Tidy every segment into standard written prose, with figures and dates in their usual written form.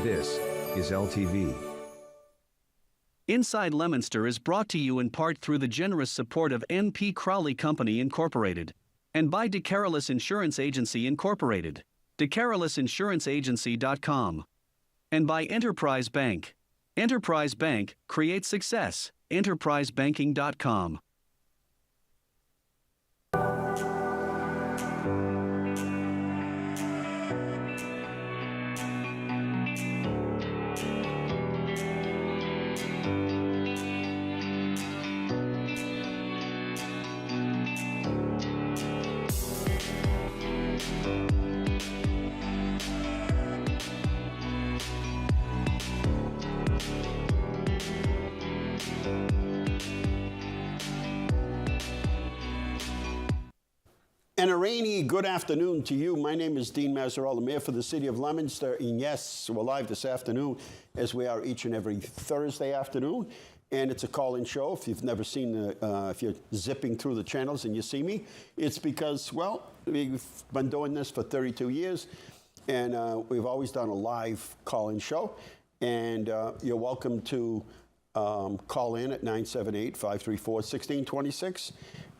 This is LTV. Inside Leominster is brought to you in part through the generous support of N.P. Crowley Company Incorporated and by DeCarolis Insurance Agency Incorporated, DeCarolisinsuranceagency.com, and by Enterprise Bank. Enterprise Bank creates success. EnterpriseBanking.com. And a rainy good afternoon to you. My name is Dean Mazzarella, Mayor for the City of Leominster. And yes, we're live this afternoon, as we are each and every Thursday afternoon. And it's a call-in show. If you've never seen the, if you're zipping through the channels and you see me, it's because, well, we've been doing this for 32 years. And we've always done a live call-in show. And you're welcome to call in at 978-534-1626.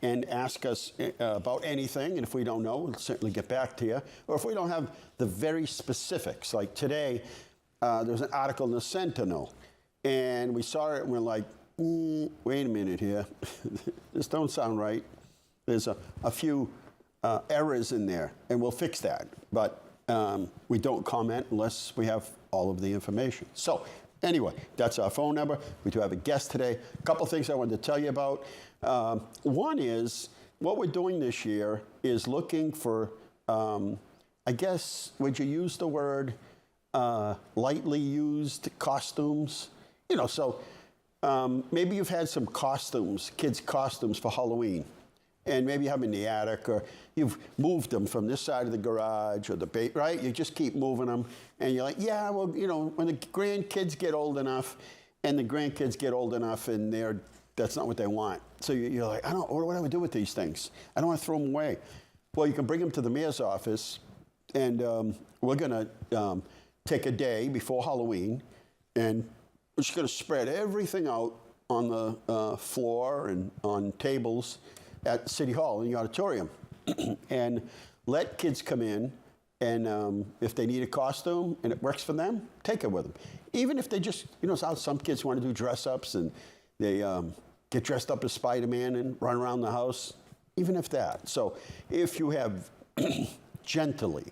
And ask us about anything, and if we don't know, we'll certainly get back to you. Or if we don't have the very specifics, like today, there was an article in the Sentinel, and we saw it, and we're like, wait a minute here, this don't sound right. There's a few errors in there, and we'll fix that. But we don't comment unless we have all of the information. So anyway, that's our phone number. We do have a guest today. A couple things I wanted to tell you about. One is, what we're doing this year is looking for, I guess, would you use the word lightly used costumes? You know, so maybe you've had some costumes, kids' costumes for Halloween, and maybe you have them in the attic, or you've moved them from this side of the garage or the right? You just keep moving them, and you're like, yeah, well, you know, when the grandkids get old enough, and the grandkids get old enough, and that's not what they want. So you're like, what do I do with these things? I don't want to throw them away. Well, you can bring them to the mayor's office, and we're going to take a day before Halloween, and we're just going to spread everything out on the floor and on tables at City Hall in the auditorium, and let kids come in, and if they need a costume and it works for them, take it with them. Even if they just, you know, some kids want to do dress-ups, and they get dressed up as Spider-Man and run around the house, even if that. So if you have gently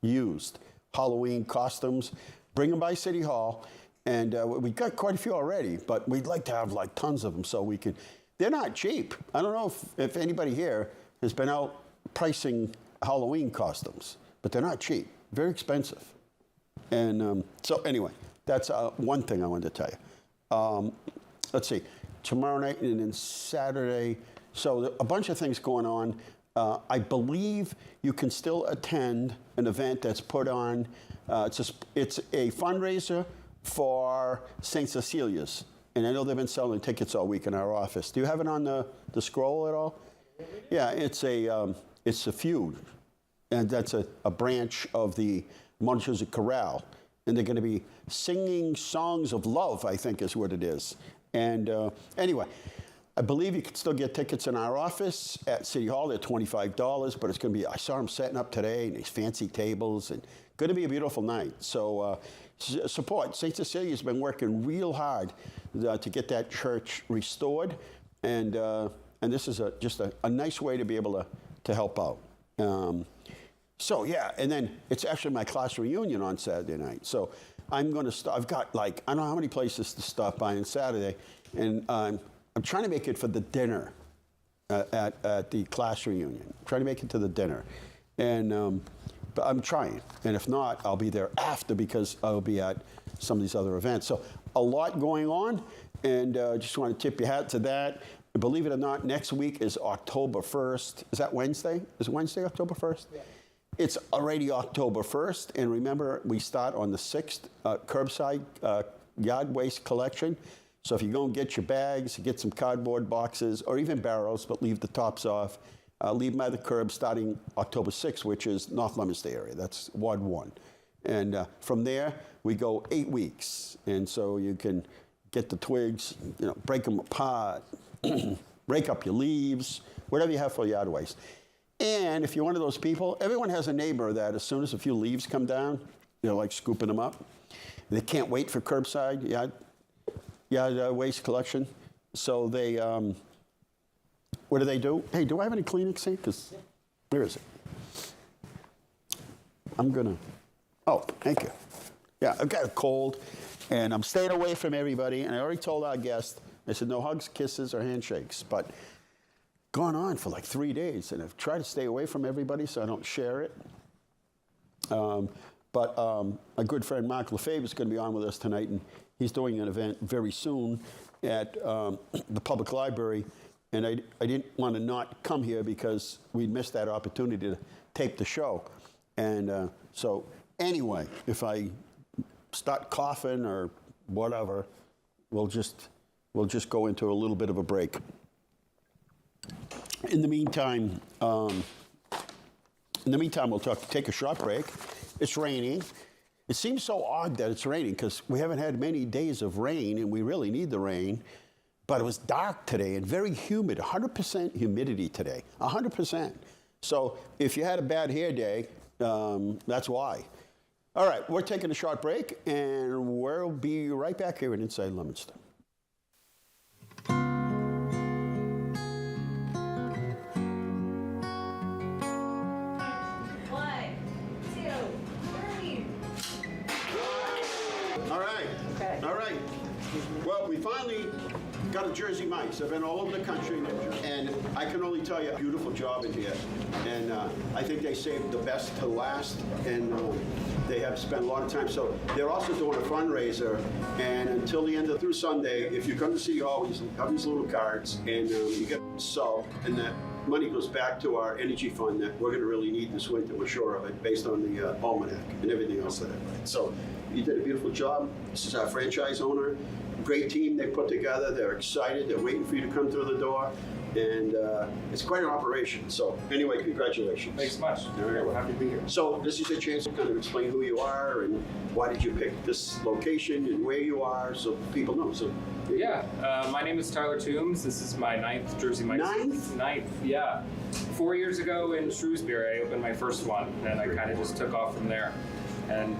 used Halloween costumes, bring them by City Hall. And we've got quite a few already, but we'd like to have like tons of them so we can. They're not cheap. I don't know if anybody here has been out pricing Halloween costumes, but they're not cheap. Very expensive. And so anyway, that's one thing I wanted to tell you. Let's see, tomorrow night and then Saturday. So a bunch of things going on. I believe you can still attend an event that's put on. It's a fundraiser for St. Cecilia's. And I know they've been selling tickets all week in our office. Do you have it on the scroll at all? Yeah, it's a feud. And that's a branch of the Montezuma Chorale. And they're going to be singing songs of love, I think is what it is. And anyway, I believe you can still get tickets in our office at City Hall. They're $25, but it's going to be, I saw them setting up today, and these fancy tables, and going to be a beautiful night. So support. St. Cecilia's been working real hard to get that church restored. And this is just a nice way to be able to help out. So yeah, and then it's actually my class reunion on Saturday night. So I'm going to I've got like, I don't know how many places to stop by on Saturday, and I'm trying to make it for the dinner at the class reunion. I'm trying to make it to the dinner, and but I'm trying. And if not, I'll be there after, because I'll be at some of these other events. So a lot going on, and just want to tip your hat to that. And believe it or not, next week is October 1st. Is that Wednesday? Is Wednesday October 1st? Yeah. It's already October 1st, and remember, we start on the 6th, curbside yard waste collection. So if you go and get your bags, get some cardboard boxes, or even barrels, but leave the tops off, leave them by the curb starting October 6th, which is North Leominster area. That's Ward 1. And from there, we go 8 weeks. And so you can get the twigs, break them apart, break up your leaves, whatever you have for yard waste. And if you're one of those people, everyone has a neighbor that as soon as a few leaves come down, they're like scooping them up. They can't wait for curbside yard waste collection. So they, what do? Hey, do I have any Kleenex here? Because where is it? Oh, thank you. Yeah, I've got a cold, and I'm staying away from everybody. And I already told our guest, I said, no hugs, kisses, or handshakes. But gone on for like 3 days, and I've tried to stay away from everybody so I don't share it. But a good friend, Mark Lefebvre, is going to be on with us tonight, and he's doing an event very soon at the public library. And I didn't want to not come here because we'd missed that opportunity to tape the show. And so anyway, if I start coughing or whatever, we'll just go into a little bit of a break. In the meantime, we'll take a short break. It's raining. It seems so odd that it's raining because we haven't had many days of rain, and we really need the rain. But it was dark today and very humid, 100% humidity today, 100%. So if you had a bad hair day, that's why. All right, we're taking a short break, and we'll be right back here at Inside Leominster. 1, 2, 3. All right. Well, we finally got a Jersey Mike's. I've been all over the country, and I can only tell you, beautiful job in here. And I think they saved the best to last, and they have spent a lot of time. So they're also doing a fundraiser, and until the end of through Sunday, if you come to City Hall, we have these little cards, and you get salt, and that money goes back to our energy fund that we're going to really need this winter, we're sure of it, based on the almanac and everything else that I read. So you did a beautiful job. This is our franchise owner. Great team they put together. They're excited. They're waiting for you to come through the door. And it's quite an operation. So anyway, congratulations. Thanks so much. All right. We're happy to be here. So this is a chance to kind of explain who you are and why did you pick this location and where you are so people know. So Yeah, my name is Tyler Toombs. This is my 9th Jersey Mike's. Ninth, yeah. 4 years ago in Shrewsbury, I opened my first one, and I kind of just took off from there. And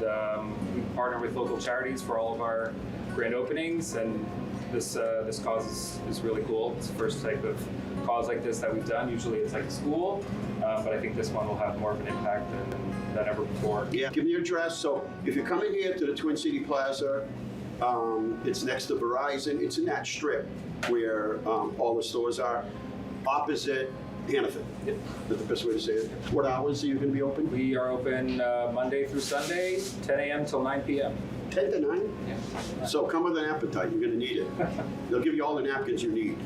we partner with local charities for all of our grand openings, and this cause is really cool. It's the first type of cause like this that we've done. Usually it's like a school, but I think this one will have more of an impact than ever before. Yeah, give me your address. So if you're coming here to the Twin City Plaza, it's next to Verizon. It's in that strip where all the stores are, opposite Hannaford. Yep. That's the best way to say it. What hours are you going to be open? We are open Monday through Sunday, 10 a.m. till 9 p.m. 10 to 9? Yeah. So come with an appetite. You're going to need it. They'll give you all the napkins you need.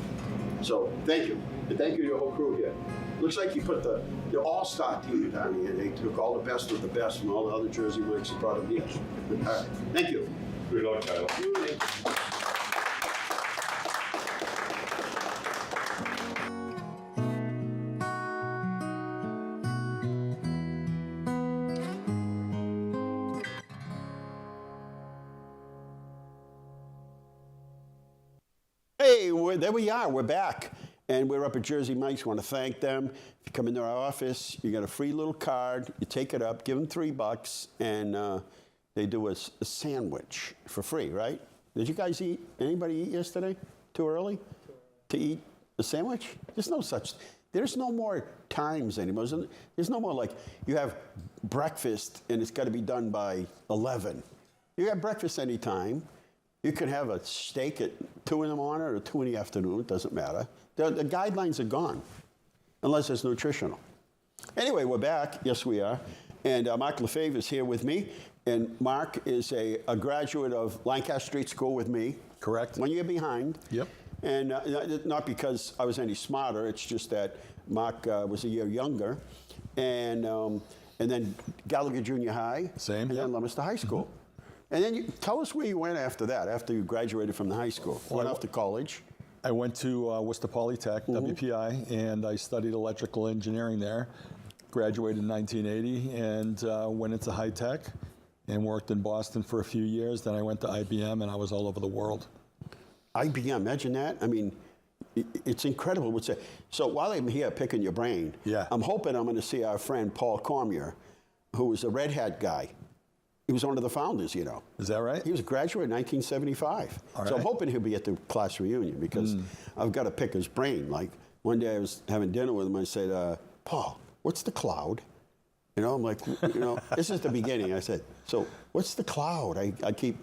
So thank you. And thank you to your whole crew here. Looks like you put the all-star team down here. They took all the best of the best from all the other Jersey Mike's and brought them here. All right. Thank you. Good luck, Tyler. Hey, there we are. We're back. And we're up at Jersey Mike's. We want to thank them. If you come into our office, you get a free little card. You take it up, give them $3, and they do a sandwich for free, right? Did you guys eat? Anybody eat yesterday? Too early to eat a sandwich? There's no more times anymore. There's no more like you have breakfast and it's got to be done by 11. You have breakfast anytime. You can have a steak at 2 in the morning or 2 in the afternoon. It doesn't matter. The guidelines are gone, unless it's nutritional. Anyway, we're back. Yes, we are. And Mark Lefebvre is here with me. And Mark is a graduate of Lancaster Street School with me. Correct. 1 year behind. Yep. And not because I was any smarter. It's just that Mark was a year younger. And then Gallagher Junior High. Same. And then Leominster High School. Mm-hmm. And then tell us where you went after that, after you graduated from the high school. Went off to college. I went to Worcester Polytech, WPI, and I studied electrical engineering there. Graduated in 1980 and went into high tech and worked in Boston for a few years. Then I went to IBM, and I was all over the world. IBM, imagine that. I mean, it's incredible. So while I'm here picking your brain, Yeah. I'm hoping I'm going to see our friend Paul Cormier, who was a Red Hat guy. He was one of the founders, you know. Is that right? He was a graduate in 1975. All So I'm right. hoping he'll be at the class reunion because I've got to pick his brain. Like one day I was having dinner with him. I said, Paul, what's the cloud? You know, I'm like, you know, this is the beginning. I said, so what's the cloud? I keep,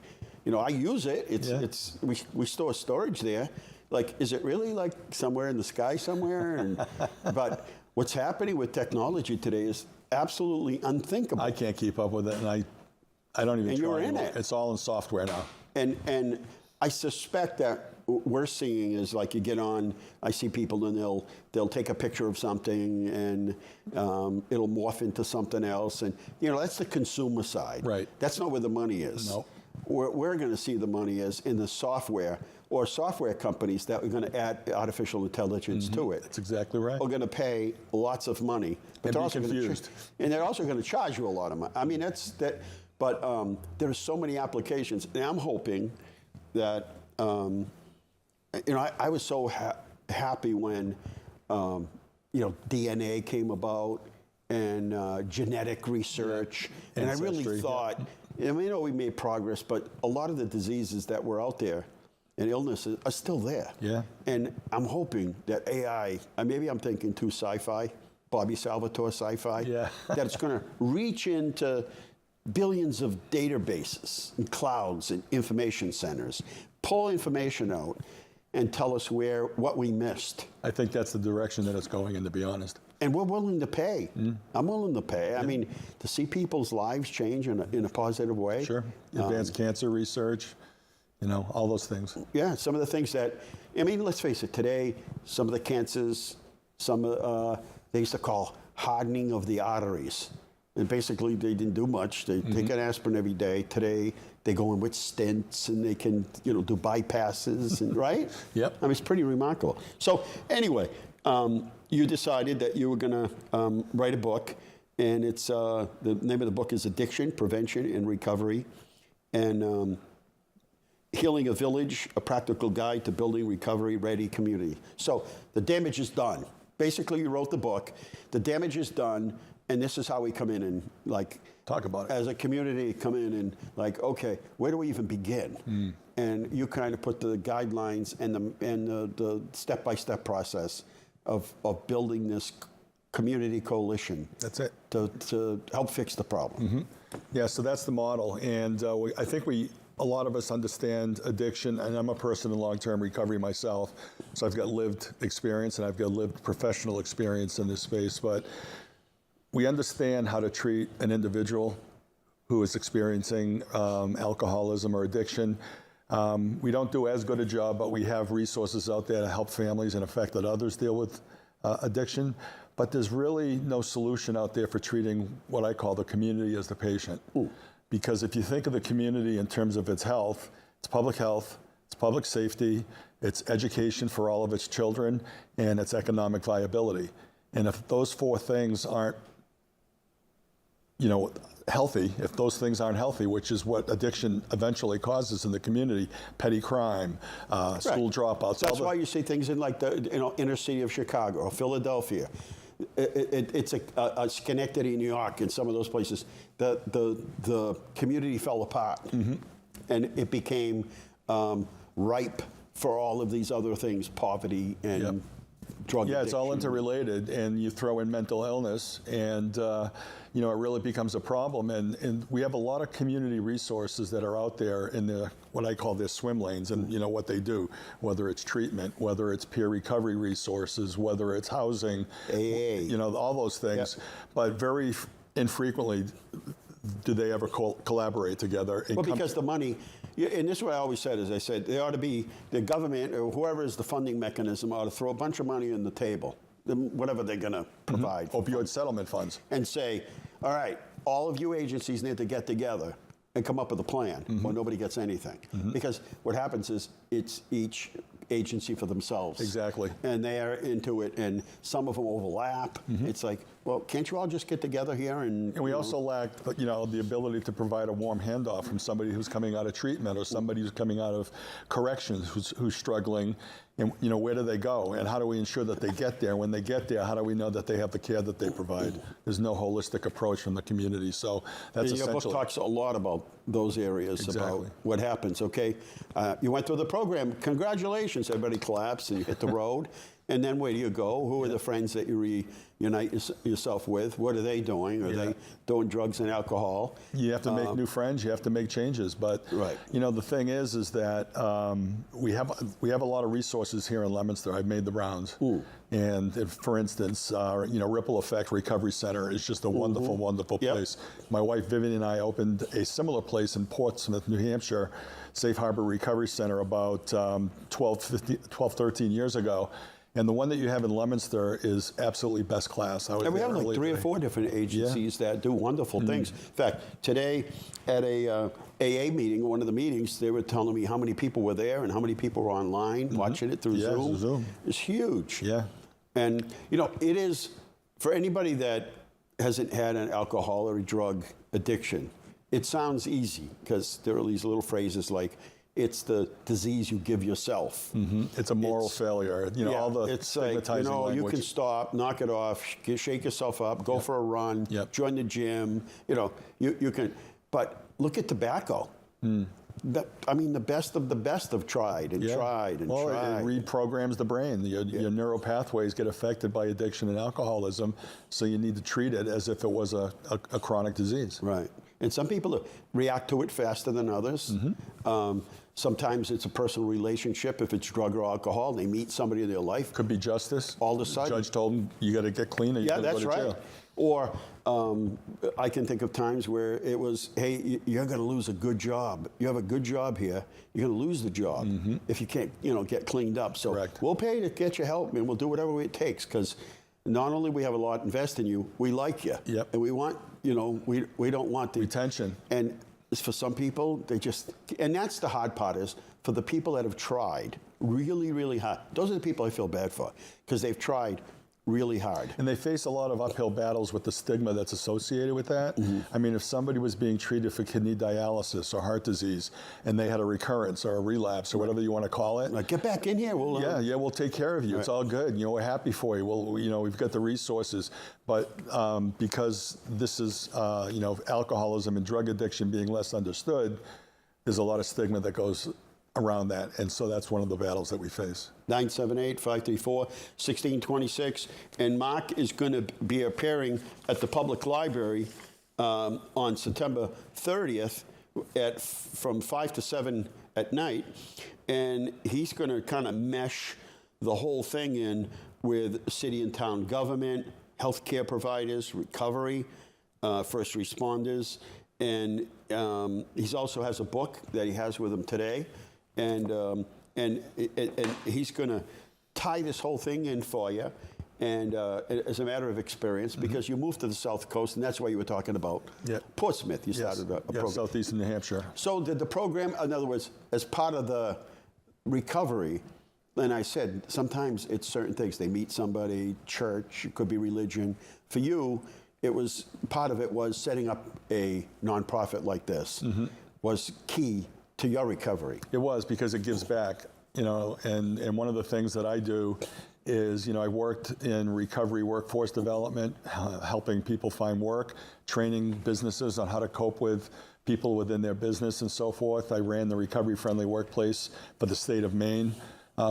you know, I use it. It's we store storage there. Like, is it really like somewhere in the sky somewhere? And but what's happening with technology today is absolutely unthinkable. I can't keep up with it, and I don't even And try you're in anymore. it. It's all in software now. And I suspect that what we're seeing is like you get on, I see people and they'll take a picture of something and it'll morph into something else. And, you know, that's the consumer side. Right. That's not where the money is. No. Where we're going to see the money is in the software or software companies that are going to add artificial intelligence to it. That's exactly right. Are going to pay lots of money. And they're be also gonna confused. and they're also going to charge you a lot of money. I mean, that's that. But there are so many applications, and I'm hoping that you know I was so happy when you know DNA came about and genetic research, and I really Ancestry, thought. I mean, you know, we made progress, but a lot of the diseases that were out there and illnesses are still there. Yeah. And I'm hoping that AI, maybe I'm thinking too sci-fi, Bobby Salvatore sci-fi, Yeah. that it's going to reach into billions of databases and clouds and information centers, pull information out and tell us what we missed. I think that's the direction that it's going in, to be honest. And we're willing to pay. I'm willing to pay. I mean, to see people's lives change in a positive way. Sure. Advanced cancer research, you know, all those things. Yeah, some of the things that, I mean, let's face it, today, some of the cancers, they used to call hardening of the arteries. And basically, they didn't do much. They take an aspirin every day. Today, they go in with stents and they can, you know, do bypasses, and, right? Yep. I mean, it's pretty remarkable. So anyway, you decided that you were going to write a book, and it's the name of the book is Addiction, Prevention, and Recovery, and Healing a Village, a Practical Guide to Building Recovery-Ready Community. So the damage is done. Basically, you wrote the book. The damage is done, and this is how we come in and, like, Talk about it. as a community, come in and, like, okay, where do we even begin? And you kind of put the guidelines and the step-by-step process of building this community coalition. That's it. To help fix the problem. Yeah, so that's the model. And I think a lot of us understand addiction, and I'm a person in long-term recovery myself, so I've got lived experience and I've got lived professional experience in this space, but we understand how to treat an individual who is experiencing alcoholism or addiction. We don't do as good a job, but we have resources out there to help families and affected others deal with addiction. But there's really no solution out there for treating what I call the community as the patient. Because if you think of the community in terms of its health, it's public health, it's public safety, it's education for all of its children, and it's economic viability. And if those four things aren't, you know, healthy, if those things aren't healthy, which is what addiction eventually causes in the community, petty crime, school dropouts. That's why you see things in, like, the inner city of Chicago or Philadelphia. It's a Schenectady, New York, and some of those places. The community fell apart, and it became ripe for all of these other things, poverty and drug addiction. Yeah, it's all interrelated, and you throw in mental illness, and you know, it really becomes a problem. And we have a lot of community resources that are out there in what I call their swim lanes, and you know what they do, whether it's treatment, whether it's peer recovery resources, whether it's housing, AA. you know, all those things. But very infrequently do they ever collaborate together. Well, because the money, and this is what I always said, is I said, there ought to be, the government or whoever is the funding mechanism ought to throw a bunch of money on the table, whatever they're going to provide. Opioid settlement funds. And say, all right, all of you agencies need to get together and come up with a plan, or nobody gets anything. Because what happens is, it's each agency for themselves. Exactly. And they are into it, and some of them overlap. It's like, well, can't you all just get together here and? And we also lack, the ability to provide a warm handoff from somebody who's coming out of treatment or somebody who's coming out of corrections who's struggling. And where do they go? And how do we ensure that they get there? When they get there, how do we know that they have the care that they provide? There's no holistic approach from the community, so that's Your essential. book talks a lot about those areas, Exactly. about what happens, okay? You went through the program. Congratulations. Everybody claps and you hit the road. And then where do you go? Who are the friends that you reunite yourself with? What are they doing? Are they doing drugs and alcohol? You have to make new friends. You have to make changes. But Right. the thing is that we have a lot of resources here in Leominster. I've made the rounds, and for instance, Ripple Effect Recovery Center is just a wonderful, wonderful Yep. place. My wife Vivian and I opened a similar place in Portsmouth, New Hampshire, Safe Harbor Recovery Center, about 12, 13 years ago. And the one that you have in Leominster is absolutely best class. And we have like 3 or 4 different agencies that do wonderful things. In fact, today at a AA meeting, one of the meetings, they were telling me how many people were there and how many people were online watching it through Zoom. It's huge. Yeah. And, it is, for anybody that hasn't had an alcohol or a drug addiction, it sounds easy because there are these little phrases like, it's the disease you give yourself. It's a moral failure. All the it's like, stigmatizing language. you can stop, knock it off, shake yourself up, go for a run, join the gym. You can. But look at tobacco. The best of the best have tried and tried and tried. It reprograms the brain. Your neural pathways get affected by addiction and alcoholism, so you need to treat it as if it was a chronic disease. Right. And some people react to it faster than others. Sometimes it's a personal relationship. If it's drug or alcohol, they meet somebody in their life. Could be justice. All of a sudden. The judge told them, you got to get clean or you're going to go to jail. Right. Or I can think of times where it was, hey, you're going to lose a good job. You have a good job here. You're going to lose the job if you can't, get cleaned up. So we'll pay to get you help, and we'll do whatever it takes, because not only we have a lot invest in you, we like you. Yep. And we want, we don't want the retention. And for some people, and that's the hard part, is for the people that have tried really, really hard. Those are the people I feel bad for, because they've tried really hard. And they face a lot of uphill battles with the stigma that's associated with that. I mean, if somebody was being treated for kidney dialysis or heart disease, and they had a recurrence or a relapse or whatever you want to call it. Like, get back in here. We'll take care of you. It's all good. We're happy for you. We've got the resources. But because this is, alcoholism and drug addiction being less understood, there's a lot of stigma that goes around that, and so that's one of the battles that we face. 978-534-1626, and Mark is going to be appearing at the Public Library on September 30th from 5 to 7 at night, and he's going to kind of mesh the whole thing in with city and town government, healthcare providers, recovery, first responders, and he also has a book that he has with him today. And he's going to tie this whole thing in for you, and as a matter of experience, because you moved to the South Coast, and that's why you were talking about Portsmouth. You started a program. Southeastern New Hampshire. So did the program, in other words, as part of the recovery, and I said, sometimes it's certain things. They meet somebody, church, it could be religion. For you, part of it was setting up a nonprofit like this was key to your recovery. It was, because it gives back, and one of the things that I do is, I worked in recovery workforce development, helping people find work, training businesses on how to cope with people within their business and so forth. I ran the Recovery Friendly Workplace for the state of Maine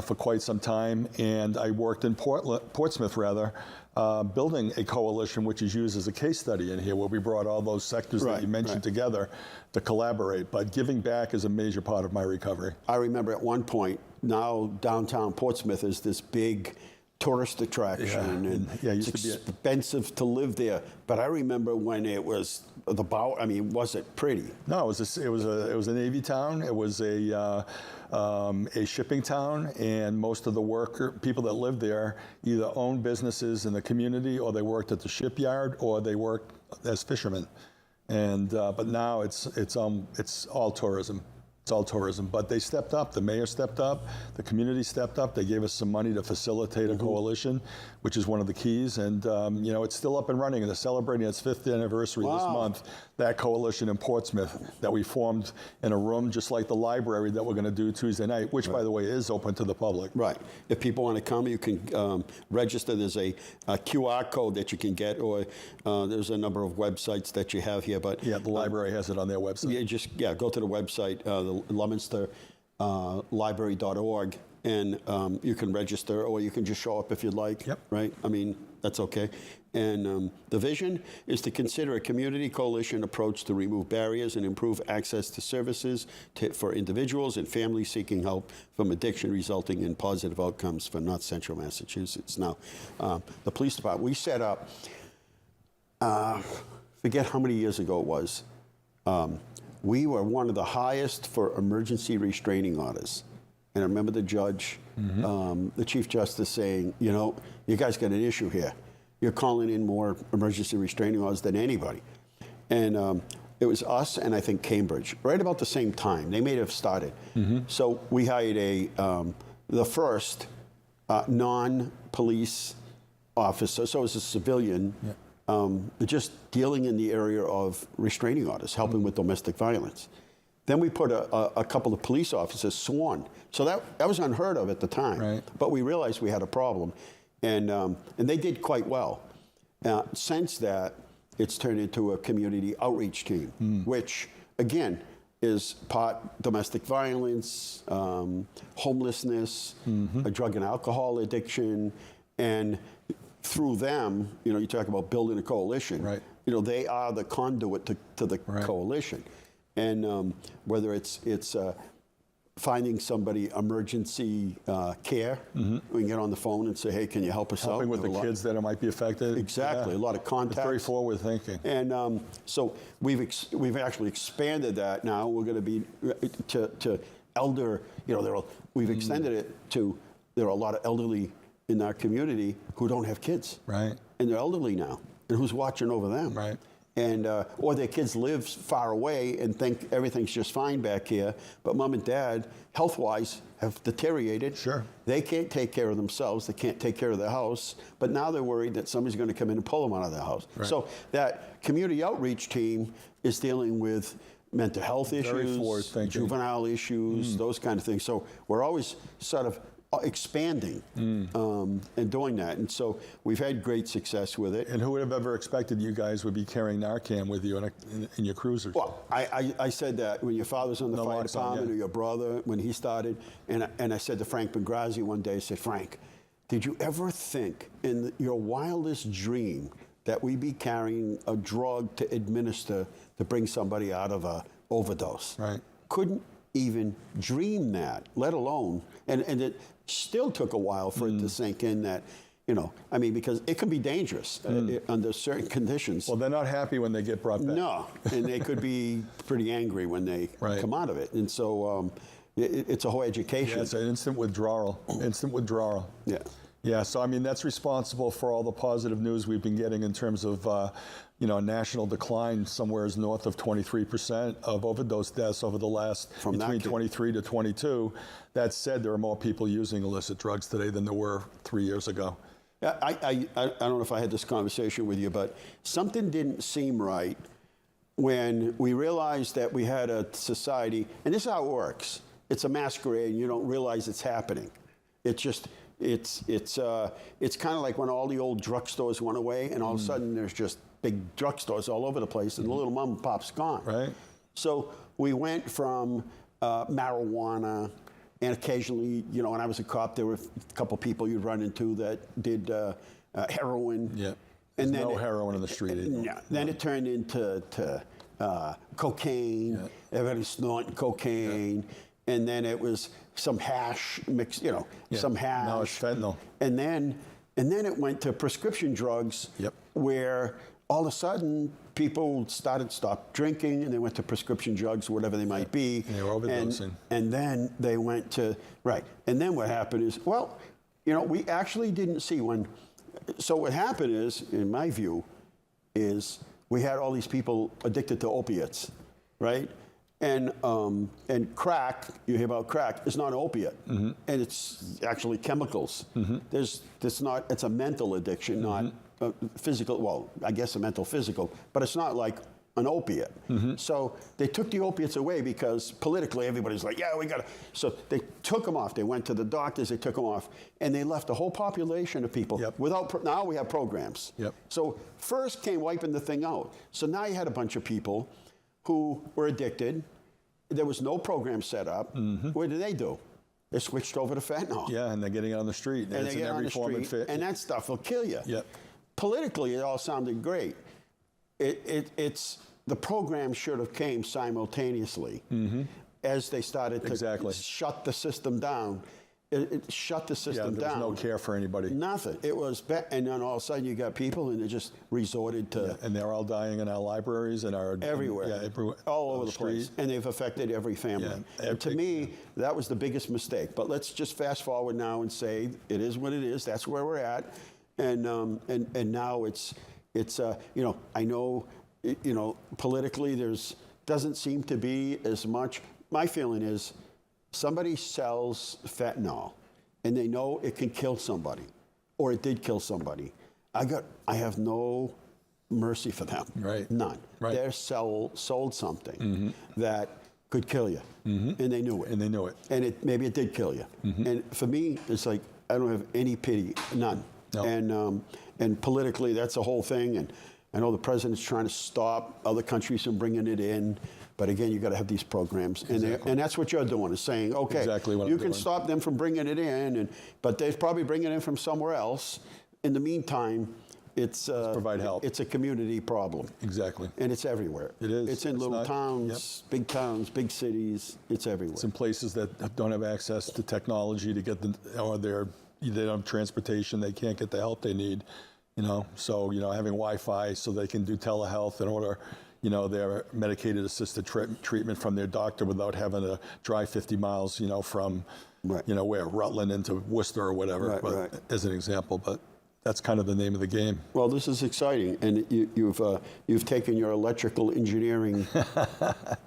for quite some time, and I worked in Portsmouth, building a coalition which is used as a case study in here, where we brought all those sectors that you mentioned together to collaborate. But giving back is a major part of my recovery. I remember at one point, now downtown Portsmouth is this big tourist attraction, and it's expensive to live there. But I remember when it was was it pretty? No, it was a Navy town. It was a shipping town, and most of the people that lived there either owned businesses in the community, or they worked at the shipyard, or they worked as fishermen. And but now it's all tourism. It's all tourism, but they stepped up. The mayor stepped up. The community stepped up. They gave us some money to facilitate a coalition, which is one of the keys. And you know, it's still up and running. And they're celebrating its 5th anniversary this month. That coalition in Portsmouth that we formed in a room just like the library that we're going to do Tuesday night, which, by the way, is open to the public. Right. If people want to come, you can register. There's a QR code that you can get, or there's a number of websites that you have here. But yeah, the library has it on their website. Yeah, just go to the website, the Leominster library.org, and you can register, or you can just show up if you'd like. Yep. Right. I mean, that's okay. And the vision is to consider a community coalition approach to remove barriers and improve access to services for individuals and families seeking help from addiction, resulting in positive outcomes for North Central Massachusetts. Now, the police department, we set up, forget how many years ago it was, we were one of the highest for emergency restraining orders. And I remember the judge, the Chief Justice saying, you know, you guys got an issue here. You're calling in more emergency restraining orders than anybody. And it was us and I think Cambridge, right about the same time. They may have started. So we hired the first non-police officer, so it was a civilian, just dealing in the area of restraining orders, helping with domestic violence. Then we put a couple of police officers sworn. So that was unheard of at the time. Right. But we realized we had a problem. And they did quite well. Since that, it's turned into a community outreach team, which, again, is part domestic violence, homelessness, a drug and alcohol addiction, and through them, you know, you talk about building a coalition. Right. You know, they are the conduit to the coalition, and whether it's finding somebody emergency care, we can get on the phone and say, hey, can you help us out? Helping with the kids that might be affected. Exactly, a lot of contacts. It's very forward thinking. And so we've actually expanded that now. We're going to be to elder, you know, we've extended it to, there are a lot of elderly in our community who don't have kids. Right. And they're elderly now. And who's watching over them? Right. And or their kids live far away and think everything's just fine back here, but mom and dad, health-wise, have deteriorated. Sure. They can't take care of themselves. They can't take care of their house. But now they're worried that somebody's going to come in and pull them out of their house. Right. So that community outreach team is dealing with mental health Very issues, forward-thinking. juvenile issues, those kind of things. So we're always sort of expanding and doing that. And so we've had great success with it. And who would have ever expected you guys would be carrying Narcan with you in your cruisers? Well, I said that when your father's on the fire last time, department, yeah. or your brother, when he started, and I said to Frank Pengrazi one day, I said, Frank, did you ever think in your wildest dream that we'd be carrying a drug to administer to bring somebody out of a overdose? Right. Couldn't even dream that, let alone, and it still took a while for it to sink in that, you know, I mean, because it can be dangerous under certain conditions. Well, they're not happy when they get brought back. No, and they could be pretty angry when they Right. come out of it. And so it's a whole education. Yeah, it's an instant withdrawal. Instant withdrawal. Yeah. Yeah, so I mean, that's responsible for all the positive news we've been getting in terms of, national decline, somewhere north of 23% of overdose deaths over the last, between 23 to 22. That said, there are more people using illicit drugs today than there were 3 years ago. I don't know if I had this conversation with you, but something didn't seem right when we realized that we had a society, and this is how it works. It's a masquerade, and you don't realize it's happening. It's just, it's kind of like when all the old drugstores went away, and all of a sudden there's just big drugstores all over the place, and the little mom and pop's gone. Right. So we went from marijuana, and occasionally, you know, when I was a cop, there were a couple people you'd run into that did heroin. Yeah. And There's then no heroin in the street either. Yeah. Then it turned into cocaine. Yeah. Everybody snorting cocaine. Yeah. And then it was some hash mix, you know, some hash. Now it's fentanyl. And then it went to prescription drugs. Yep. Where all of a sudden people stopped drinking, and they went to prescription drugs, whatever they might be. And they were overdosing. And then they went to, right. And then what happened is, well, you know, we actually didn't see when. So what happened is, in my view, is we had all these people addicted to opiates, right? And crack, you hear about crack, is not an opiate, and it's actually chemicals. It's a mental addiction, not physical. Well, I guess a mental physical, but it's not like an opiate. So they took the opiates away because politically everybody's like, yeah, we got to. So they took them off. They went to the doctors, they took them off, and they left a whole population of people without. Now we have programs. So first came wiping the thing out. So now you had a bunch of people who were addicted. There was no program set up. What did they do? They switched over to fentanyl. Yeah, and they're getting it on the street. And it's in every form and fit. And that stuff will kill you. Politically, it all sounded great. It's the program should have came simultaneously as they started to shut the system down. It shut the system down. There was no care for anybody. Nothing. It was, and then all of a sudden you got people, and they just resorted to. And they're all dying in our libraries and our everywhere. Everywhere, all over the place, and they've affected every family. And to me, that was the biggest mistake. But let's just fast forward now and say it is what it is. That's where we're at, and now it's I know politically doesn't seem to be as much. My feeling is, somebody sells fentanyl, and they know it can kill somebody, or it did kill somebody. I have no mercy for them. None. They sold something that could kill you, and they knew it. And maybe it did kill you. And for me, it's like I don't have any pity, none. No. And politically, that's the whole thing. And I know the president's trying to stop other countries from bringing it in. But again, you got to have these programs, and that's what you're doing, is saying, okay, you can stop them from bringing it in, but they're probably bringing it in from somewhere else. In the meantime, let's provide help. It's a community problem. And it's everywhere. It is. It's in little towns, big cities. It's everywhere. It's in places that don't have access to technology to get they don't have transportation. They can't get the help they need. So having Wi-Fi so they can do telehealth in order. Their medicated assisted treatment from their doctor without having to drive 50 miles, from, where, Rutland into Worcester or whatever, as an example. But that's kind of the name of the game. Well, this is exciting, and you've taken your electrical engineering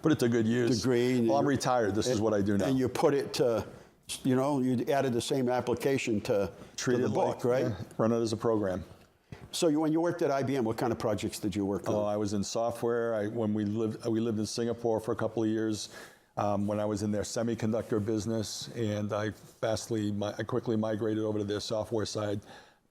put it to good use. Degree. Well, I'm retired. This is what I do now. And you put it to, you added the same application to the book, right? Yeah, run it as a program. So when you worked at IBM, what kind of projects did you work on? Oh, I was in software. We lived in Singapore for a couple of years when I was in their semiconductor business, and I quickly migrated over to their software side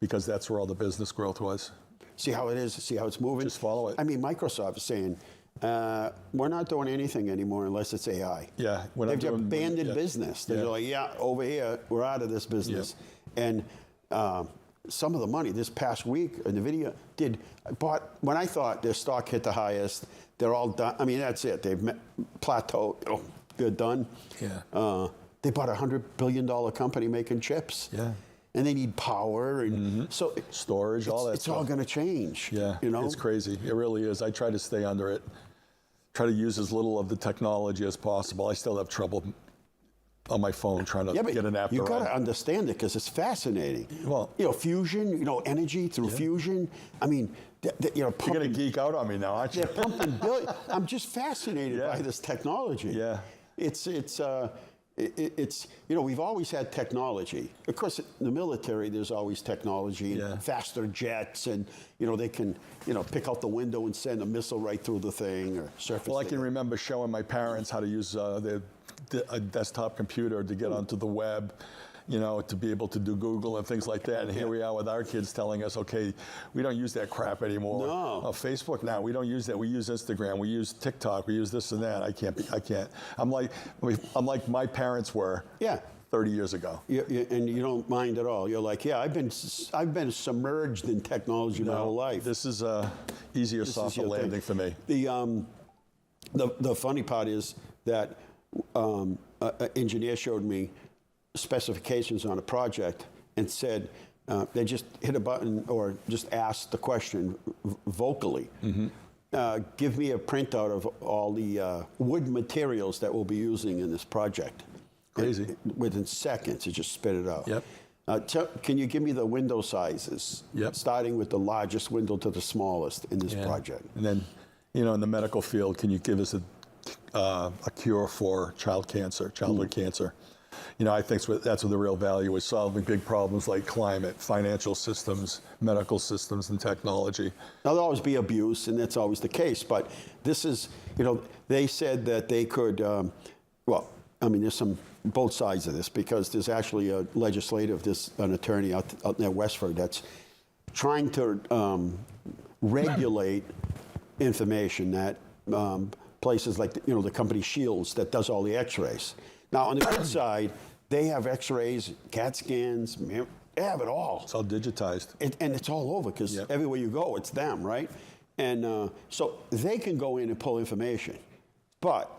because that's where all the business growth was. See how it is? See how it's moving? Just follow it. I mean, Microsoft is saying, we're not doing anything anymore unless it's AI. Yeah. They've abandoned business. They're like, over here, we're out of this business. And some of the money this past week, NVIDIA when I thought their stock hit the highest, they're all done. I mean, that's it. They've plateaued. They're done. They bought a $100 billion company making chips. And they need power and so storage, all that. It's all going to change. It's crazy. It really is. I try to stay under it. Try to use as little of the technology as possible. I still have trouble on my phone trying to get an app to run. You got to understand it because it's fascinating. Well, fusion, energy through fusion. I mean, you're going to geek out on me now, aren't you? They're pumping billions. I'm just fascinated by this technology. It's we've always had technology. Of course, in the military, there's always technology, and faster jets, and they can pick out the window and send a missile right through the thing or surface. Well, I can remember showing my parents how to use a desktop computer to get onto the web, to be able to do Google and things like that. And here we are with our kids telling us, okay, we don't use that crap anymore. No. Facebook now, we don't use that. We use Instagram. We use TikTok. We use this and that. I can't. I'm like my parents were 30 years ago. And you don't mind at all. You're like, I've been submerged in technology my whole life. This is easier, softer landing for me. The funny part is that an engineer showed me specifications on a project and said they just hit a button or just asked the question vocally. Give me a printout of all the wood materials that we'll be using in this project. Crazy. Within seconds, it just spit it out. Can you give me the window sizes? Starting with the largest window to the smallest in this project. And then, in the medical field, can you give us a cure for childhood cancer. You know, I think that's what the real value is, solving big problems like climate, financial systems, medical systems, and technology. Now, there'll always be abuse, and that's always the case. But this is, you know, they said that they could, well, I mean, there's some both sides of this, because there's actually a an attorney out near Westford that's trying to regulate information that places like, you know, the company Shields that does all the x-rays. Now, on the good side, they have x-rays, CAT scans, they have it all. It's all digitized. And it's all over, because everywhere you go, it's them, right? And so they can go in and pull information. But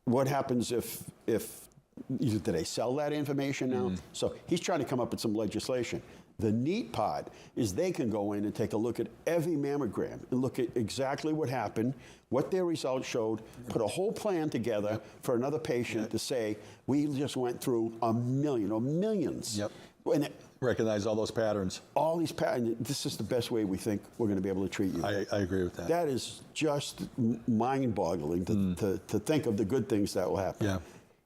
what happens if do they sell that information now? So he's trying to come up with some legislation. The neat part is they can go in and take a look at every mammogram and look at exactly what happened, what their results showed, put a whole plan together for another patient to say, we just went through a million or millions. Yep. And Recognize all those patterns. all these patterns, this is the best way we think we're going to be able to treat you. I agree with that. That is just mind-boggling to think of the good things that will happen. Yeah.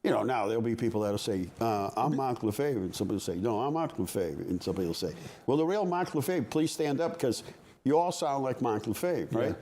You know, now there'll be people that'll say, I'm Mark Lefebvre, and somebody will say, no, I'm Mark Lefebvre, and somebody will say, well, the real Mark Lefebvre, please stand up, because you all sound like Mark Lefebvre, right?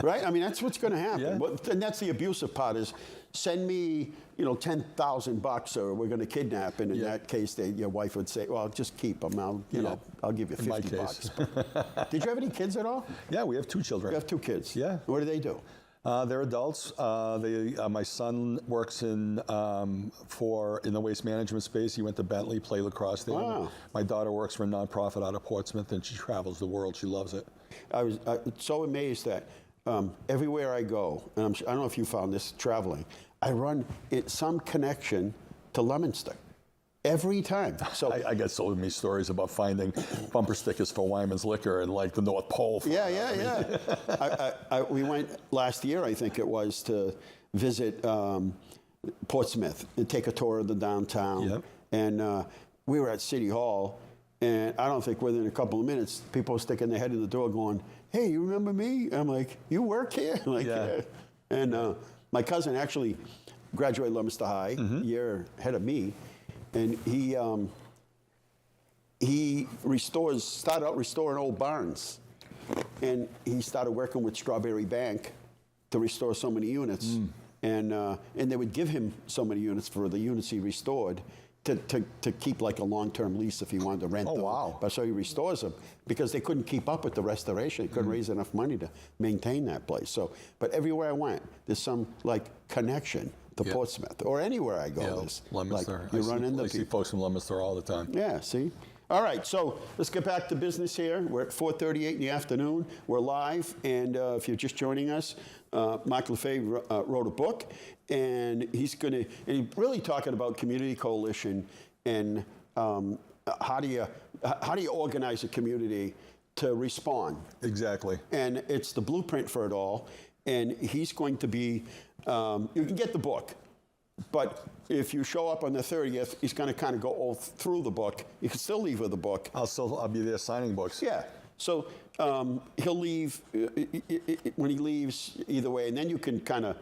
Right? I mean, that's what's going to happen. Yeah. And that's the abusive part is, send me, you know, $10,000 or we're going to kidnap. And in that case, your wife would say, well, just keep them. I'll give you $50. Did you have any kids at all? Yeah, we have 2 children. You have 2 kids. Yeah. What do they do? They're adults. My son works in the waste management space. He went to Bentley, play lacrosse there. Wow. My daughter works for a nonprofit out of Portsmouth, and she travels the world. She loves it. I was so amazed that everywhere I go, and I don't know if you found this traveling, I run some connection to Leominster. Every time. So I get so many stories about finding bumper stickers for Wyman's Liquor and like the North Pole. Yeah. We went last year, I think it was, to visit Portsmouth and take a tour of the downtown. Yep. And we were at City Hall, and I don't think within a couple of minutes, people were sticking their head in the door going, hey, you remember me? I'm like, you work here? Like, yeah. And my cousin actually graduated Leominster High, a year ahead of me. And he started out restoring old barns. And he started working with Strawberry Bank to restore so many units. And they would give him so many units for the units he restored to keep like a long-term lease if he wanted to rent them. Wow. But so he restores them because they couldn't keep up with the restoration. They couldn't raise enough money to maintain that place. So, but everywhere I went, there's some like connection to Portsmouth, or anywhere I go. Leominster. Like, you run into I see folks from Leominster all the time. Yeah, see? All right, so let's get back to business here. We're at 4:38 in the afternoon. We're live, and if you're just joining us, Mark Lefebvre wrote a book, and he's really talking about community coalition and how do you organize a community to respond. Exactly. And it's the blueprint for it all. And he's going to be, you can get the book, but if you show up on the 30th, he's going to kind of go all through the book. You can still leave with the book. I'll be there signing books. Yeah. So he'll leave, when he leaves, either way, and then you can kind of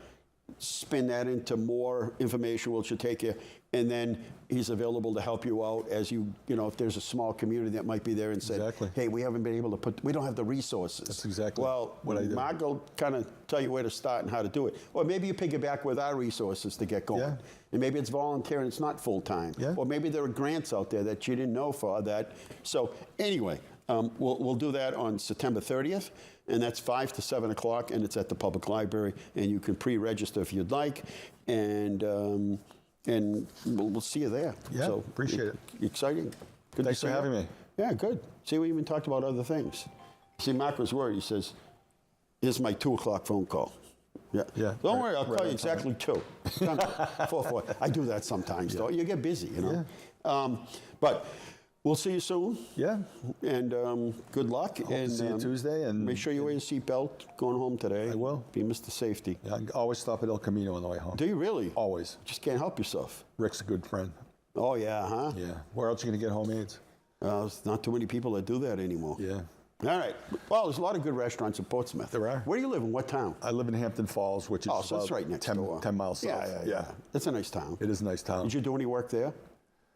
spin that into more information, which will take you, and then he's available to help you out as you know, if there's a small community that might be there and say, hey, we haven't been able to we don't have the resources. That's exactly what I do. Mark will kind of tell you where to start and how to do it. Or maybe you piggyback with our resources to get going. Yeah. And maybe it's volunteer and it's not full-time. Yeah. Or maybe there are grants out there that you didn't know for that. So anyway, we'll do that on September 30th. And that's 5 to 7 o'clock, and it's at the public library. And you can pre-register if you'd like. And we'll see you there. Yeah, so appreciate it. Exciting. Good. Thanks for having me. Yeah, good. See, we even talked about other things. See, Mark was worried. He says, here's my 2 o'clock phone call. Yeah. Don't worry, I'll call you exactly 2. 4. I do that sometimes, though. You get busy, you know. Yeah. But we'll see you soon. Yeah. And good luck. Hope to see you Tuesday. And make sure you wear your seatbelt going home today. I will. Be Mr. Safety. Yeah, I always stop at El Camino on the way home. Do you really? Always. Just can't help yourself. Rick's a good friend. Oh, yeah, huh? Yeah. Where else are you going to get home aids? There's not too many people that do that anymore. Yeah. All right. Well, there's a lot of good restaurants in Portsmouth. There are. Where do you live? In what town? I live in Hampton Falls, which is Oh, so it's right next 10, door. 10 miles south. Yeah. It's a nice town. It is a nice town. Did you do any work there?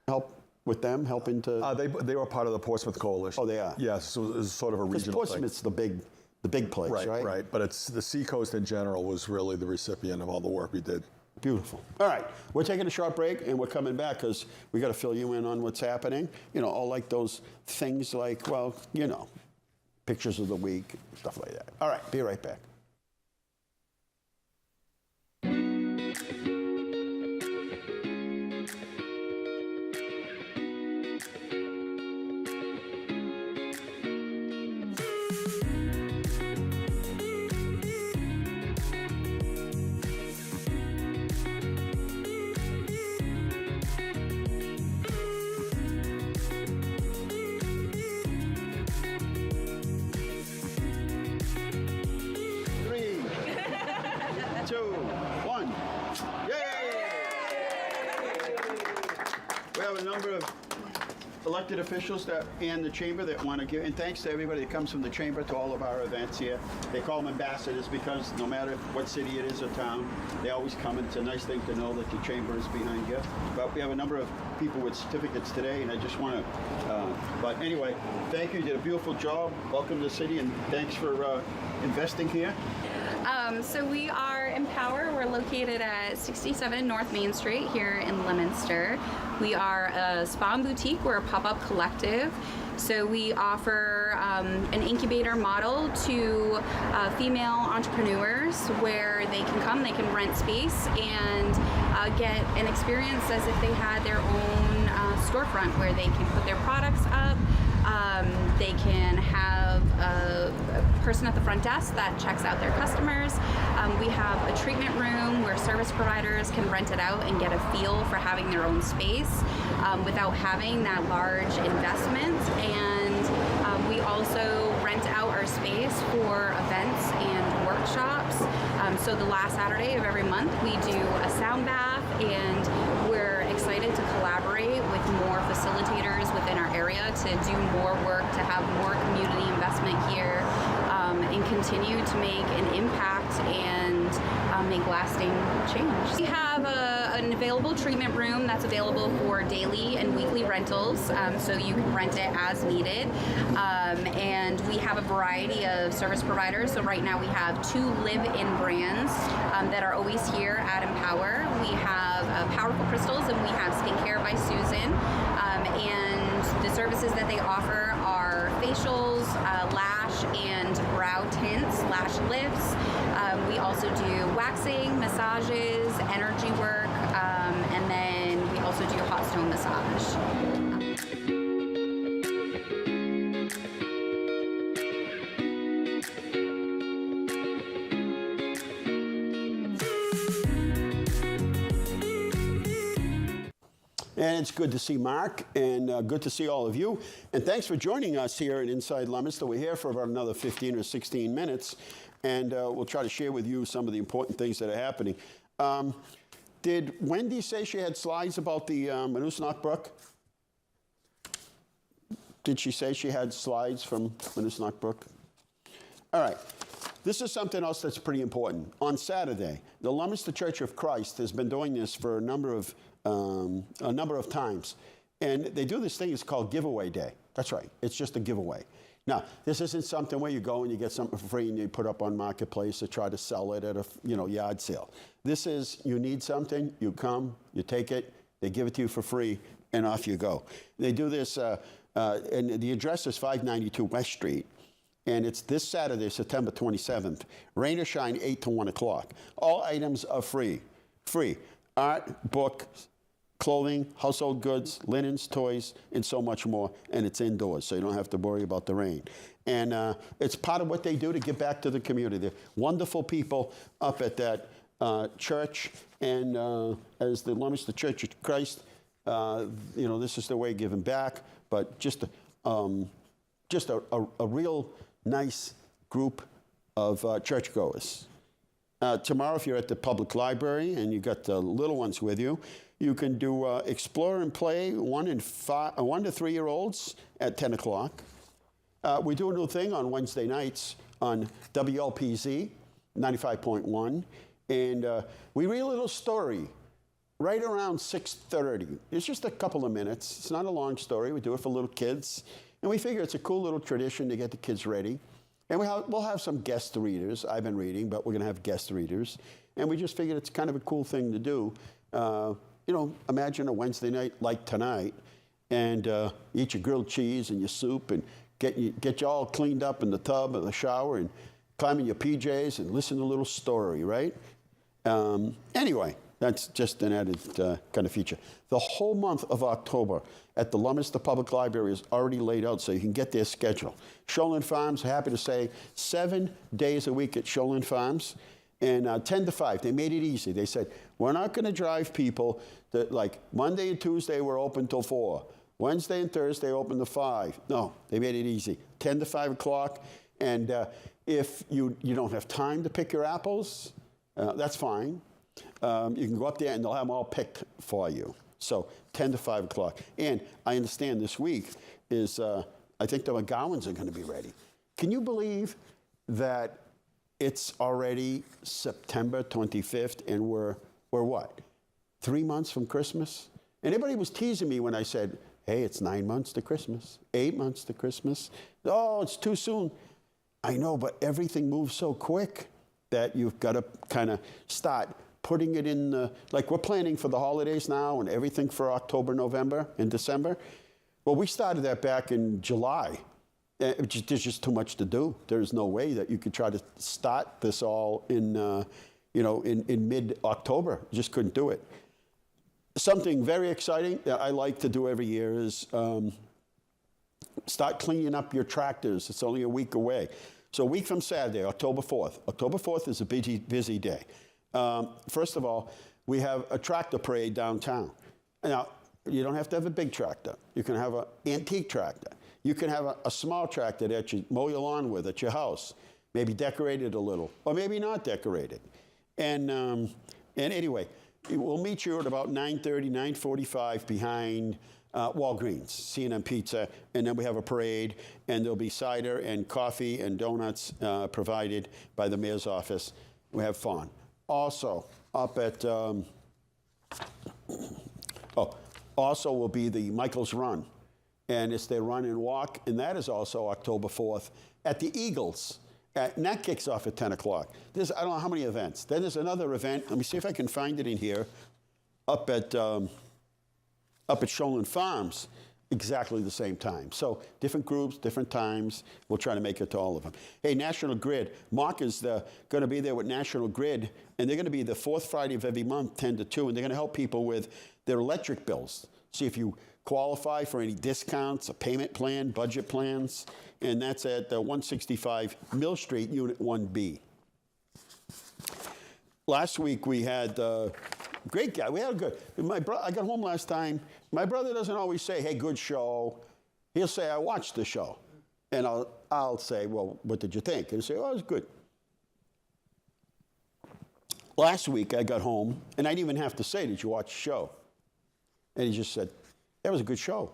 Help with them, helping to? They were part of the Portsmouth Coalition. Oh, they are? Yes, so it was sort of a Because regional thing. Portsmouth's the big place, right? Right. But it's the Seacoast in general was really the recipient of all the work we did. Beautiful. All right, we're taking a short break and we're coming back because we got to fill you in on what's happening. You know, all like those things like, well, you know, pictures of the week, stuff like that. All right, be right back. Elected officials and the chamber that want to give, and thanks to everybody that comes from the chamber to all of our events here. They call them ambassadors because no matter what city it is or town, they always come. It's a nice thing to know that the chamber is behind you. But we have a number of people with certificates today, and I just want to, but anyway, thank you. You did a beautiful job. Welcome to the city, and thanks for investing here. So we are Empower. We're located at 67 North Main Street here in Leominster. We are a spa and boutique. We're a pop-up collective. So we offer an incubator model to female entrepreneurs where they can come, they can rent space and get an experience as if they had their own storefront where they can put their products up. They can have a person at the front desk that checks out their customers. We have a treatment room where service providers can rent it out and get a feel for having their own space without having that large investment. And we also rent out our space for events and workshops. So the last Saturday of every month we do a sound bath, and we're excited to collaborate with more facilitators within our area to do more work, to have more community investment here, and continue to make an impact and make lasting change. We have an available treatment room that's available for daily and weekly rentals, so you can rent it as needed. And we have a variety of service providers. So right now we have 2 live-in brands that are always here at Empower. We have Powerful Crystals and we have Skincare by Susan. And the services that they offer are facials, lash and brow tints, lash lifts. We also do waxing, massages, energy work, and then we also do hot stone massage. And it's good to see Mark, and good to see all of you. And thanks for joining us here at Inside Leominster. We're here for about another 15 or 16 minutes, and we'll try to share with you some of the important things that are happening. Did Wendy say she had slides about the Manusnock Brook? Did she say she had slides from Manusnock Brook? All right. This is something else that's pretty important. On Saturday, the Leominster Church of Christ has been doing this for a number of times. And they do this thing, it's called Giveaway Day. That's right, it's just a giveaway. Now, this isn't something where you go and you get something for free and you put up on Marketplace to try to sell it at a yard sale. This is, you need something, you come, you take it, they give it to you for free, and off you go. They do this, and the address is 592 West Street. And it's this Saturday, September 27th. Rain or shine, 8 to 1 o'clock. All items are free. Free. Art, book, clothing, household goods, linens, toys, and so much more. And it's indoors, so you don't have to worry about the rain. And it's part of what they do to give back to the community. They're wonderful people up at that church. And as the Leominster Church of Christ, this is the way of giving back. But just a real nice group of churchgoers. Tomorrow, if you're at the public library and you've got the little ones with you, you can do explore and play 1 to 3-year-olds at 10 o'clock. We do a new thing on Wednesday nights on WLPZ 95.1, and we read a little story right around 6:30. It's just a couple of minutes. It's not a long story. We do it for little kids, and we figure it's a cool little tradition to get the kids ready. And we'll have some guest readers. I've been reading, but we're going to have guest readers. And we just figured it's kind of a cool thing to do. Imagine a Wednesday night like tonight, and eat your grilled cheese and your soup, and get you all cleaned up in the tub or the shower, and climb in your PJs and listen to a little story, right? Anyway, that's just an added kind of feature. The whole month of October at the Leominster Public Library is already laid out so you can get their schedule. Shoalin Farms, happy to say, 7 days a week at Shoalin Farms, and 10 to 5. They made it easy. They said, we're not going to drive people that, like, Monday and Tuesday we're open till 4. Wednesday and Thursday open to 5. No, they made it easy. 10 to 5 o'clock. And if you don't have time to pick your apples, that's fine. You can go up there and they'll have them all picked for you. So 10 to 5 o'clock. And I understand this week is, I think the McGowans are going to be ready. Can you believe that it's already September 25th and we're what? 3 months from Christmas? Anybody was teasing me when I said, hey, it's 9 months to Christmas, 8 months to Christmas. Oh, it's too soon. I know, but everything moves so quick that you've got to kind of start putting it in the, like we're planning for the holidays now and everything for October, November, and December. Well, we started that back in July. There's just too much to do. There's no way that you could try to start this all in, in mid-October. You just couldn't do it. Something very exciting that I like to do every year is start cleaning up your tractors. It's only a week away. So a week from Saturday, October 4th. October 4th is a busy day. First of all, we have a tractor parade downtown. Now, you don't have to have a big tractor. You can have an antique tractor. You can have a small tractor that you mow your lawn with at your house, maybe decorated a little, or maybe not decorated. And anyway, we'll meet you at about 9:30, 9:45 behind Walgreens, C&M Pizza, and then we have a parade, and there'll be cider and coffee and donuts provided by the mayor's office. We have fun. Also, up at, also will be the Michael's Run, and it's their run and walk, and that is also October 4th at the Eagles. And that kicks off at 10 o'clock. I don't know how many events. Then there's another event. Let me see if I can find it in here. Up at Shoalin Farms, exactly the same time. So different groups, different times. We'll try to make it to all of them. Hey, National Grid. Mark is going to be there with National Grid, and they're going to be the fourth Friday of every month, 10 to 2, and they're going to help people with their electric bills. See if you qualify for any discounts, a payment plan, budget plans, and that's at 165 Mill Street, Unit 1B. Last week we had great guy. We had a good. I got home last time. My brother doesn't always say, "Hey, good show." He'll say, "I watched the show," and I'll say, "Well, what did you think?" And he'll say, "Oh, it was good." Last week I got home and I didn't even have to say, "Did you watch the show?" And he just said, "That was a good show."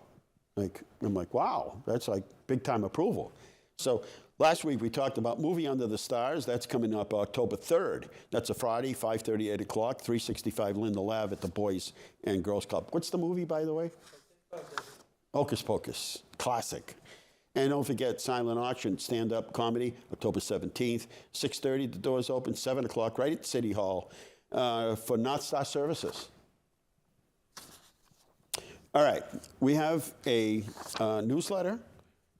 I'm like, wow, that's like big time approval. So last week we talked about Movie Under the Stars. That's coming up October 3rd. That's a Friday, 5:30, 8 o'clock, 365 Linda Lave at the Boys and Girls Club. What's the movie, by the way? Hocus Pocus. Classic. And don't forget Silent Auction, stand-up comedy, October 17th, 6:30, the doors open, 7 o'clock, right at City Hall for North Star Services. All right, we have a newsletter,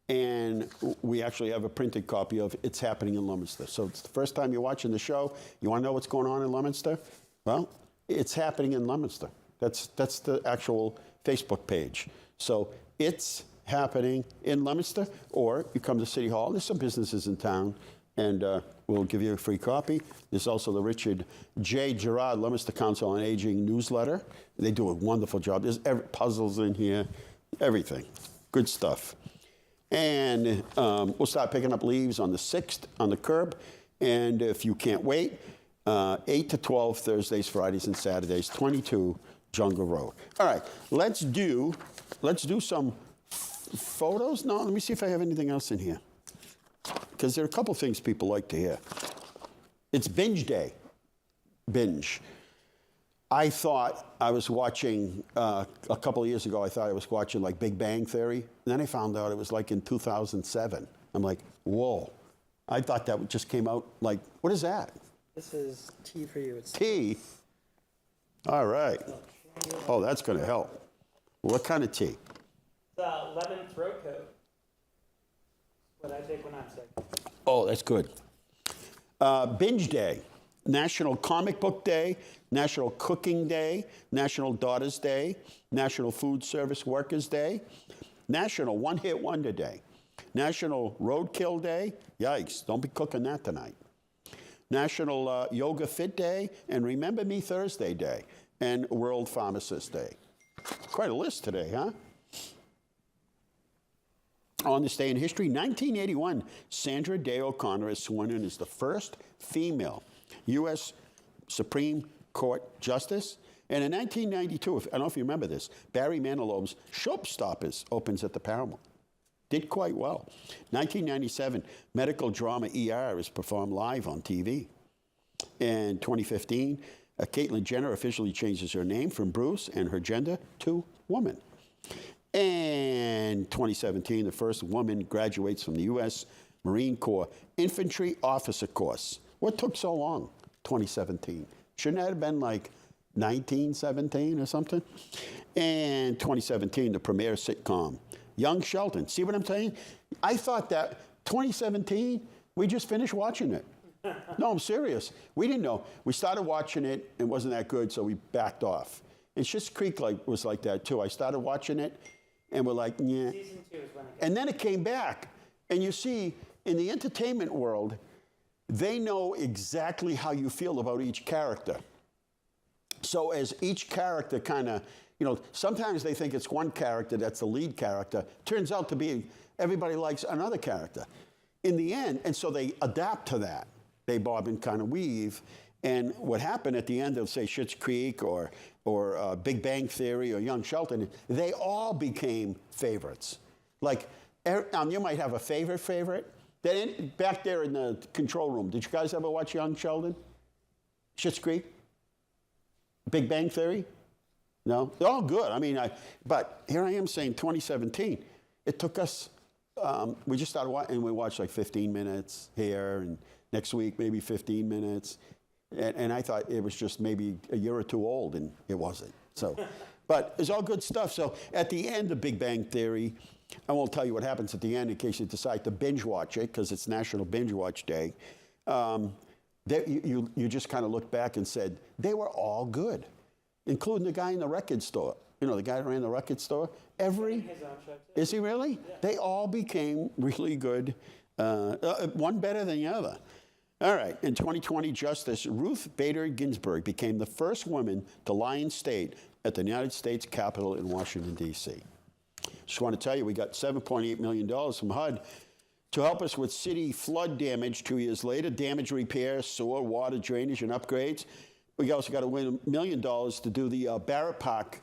and we actually have a printed copy of It's Happening in Leominster. So it's the first time you're watching the show. You want to know what's going on in Leominster? Well, It's Happening in Leominster. That's the actual Facebook page. So It's Happening in Leominster, or you come to City Hall. There's some businesses in town, and we'll give you a free copy. There's also the Richard J. Gerard Leominster Council on Aging newsletter. They do a wonderful job. There's puzzles in here, everything. Good stuff. And we'll start picking up leaves on the 6th on the curb. And if you can't wait, 8 to 12 Thursdays, Fridays, and Saturdays, 22 Jungle Road. All right, let's do some photos? No, let me see if I have anything else in here. Because there are a couple things people like to hear. It's binge day. Binge. I thought I was watching, a couple of years ago, I thought I was watching like Big Bang Theory. And then I found out it was like in 2007. I'm like, whoa. I thought that just came out like, what is that? This is tea for you. It's Tea? All right. Oh, that's going to help. What kind of tea? lemon throat coat. What I take when I'm sick. Oh, that's good. Binge Day. National Comic Book Day, National Cooking Day, National Daughters Day, National Food Service Workers Day, National One Hit Wonder Day, National Roadkill Day. Yikes, don't be cooking that tonight. National Yoga Fit Day, and Remember Me Thursday Day, and World Pharmacist Day. Quite a list today, huh? On this day in history, 1981, Sandra Day O'Connor is sworn in as the first female U.S. Supreme Court Justice. And in 1992, I don't know if you remember this, Barry Manilow's Showstoppers opens at the Paramount. Did quite well. 1997, medical drama ER is performed live on TV. In 2015, Caitlyn Jenner officially changes her name from Bruce and her gender to woman. And 2017, the first woman graduates from the U.S. Marine Corps Infantry Officer Course. What took so long? 2017. Shouldn't that have been like 1917 or something? And 2017, the premiere sitcom, Young Sheldon. See what I'm saying? I thought that 2017, we just finished watching it. No, I'm serious. We didn't know. We started watching it, it wasn't that good, so we backed off. And Schitt's Creek was like that too. I started watching it, and we're like, yeah. Season 2 is when it And then it came back. And you see, in the entertainment world, they know exactly how you feel about each character. So as each character kind of, sometimes they think it's one character that's the lead character. Turns out to be everybody likes another character. In the end, and so they adapt to that. They bob and kind of weave. And what happened at the end of, say, Schitt's Creek or Big Bang Theory or Young Sheldon, they all became favorites. Like, you might have a favorite. Then back there in the control room, did you guys ever watch Young Sheldon? Schitt's Creek? Big Bang Theory? No? They're all good. I mean, but here I am saying 2017. It took us, we just started watching, and we watched like 15 minutes here, and next week maybe 15 minutes. And I thought it was just maybe a year or two old, and it wasn't. So, but it's all good stuff. So at the end of Big Bang Theory, I won't tell you what happens at the end in case you decide to binge watch it, because it's National Binge Watch Day. You just kind of looked back and said, they were all good, including the guy in the record store. The guy that ran the record store. his own show too. Is he really? Yeah. They all became really good, one better than the other. All right, in 2020, Justice Ruth Bader Ginsburg became the first woman to lie in state at the United States Capitol in Washington, D.C. Just want to tell you, we got $7.8 million from HUD to help us with city flood damage 2 years later, damage repair, sewer, water drainage, and upgrades. We also got $1 million to do the Barrett Park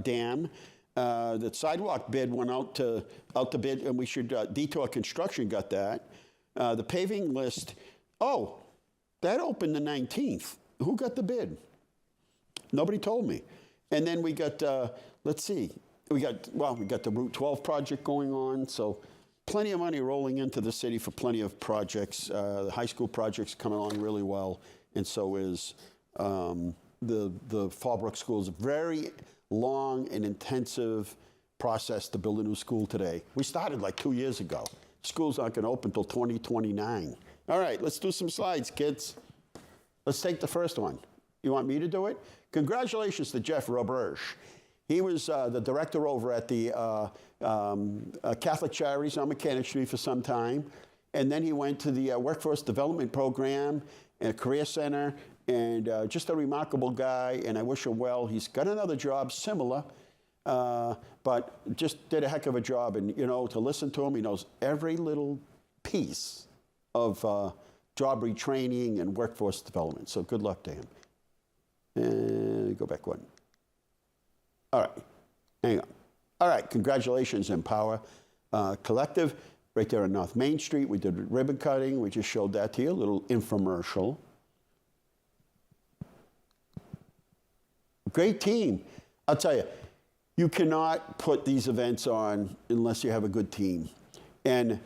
Dam. The sidewalk bid went out to bid, and we should, Detour Construction got that. The paving list, that opened the 19th. Who got the bid? Nobody told me. And then we got, let's see, we got the Route 12 project going on, so plenty of money rolling into the city for plenty of projects. The high school project's coming along really well, and so is the Fallbrook School's very long and intensive process to build a new school today. We started like 2 years ago. School's not going to open until 2029. All right, let's do some slides, kids. Let's take the first one. You want me to do it? Congratulations to Jeff Roberge. He was the director over at the Catholic Charities on Mechanic Street for some time. And then he went to the Workforce Development Program and Career Center, and just a remarkable guy, and I wish him well. He's got another job similar, but just did a heck of a job. And, to listen to him, he knows every little piece of job retraining and workforce development. So good luck to him. And go back one. All right, hang on. All right, congratulations, Empower. Collective, right there on North Main Street. We did ribbon cutting. We just showed that to you, a little infomercial. Great team. I'll tell you, you cannot put these events on unless you have a good team. And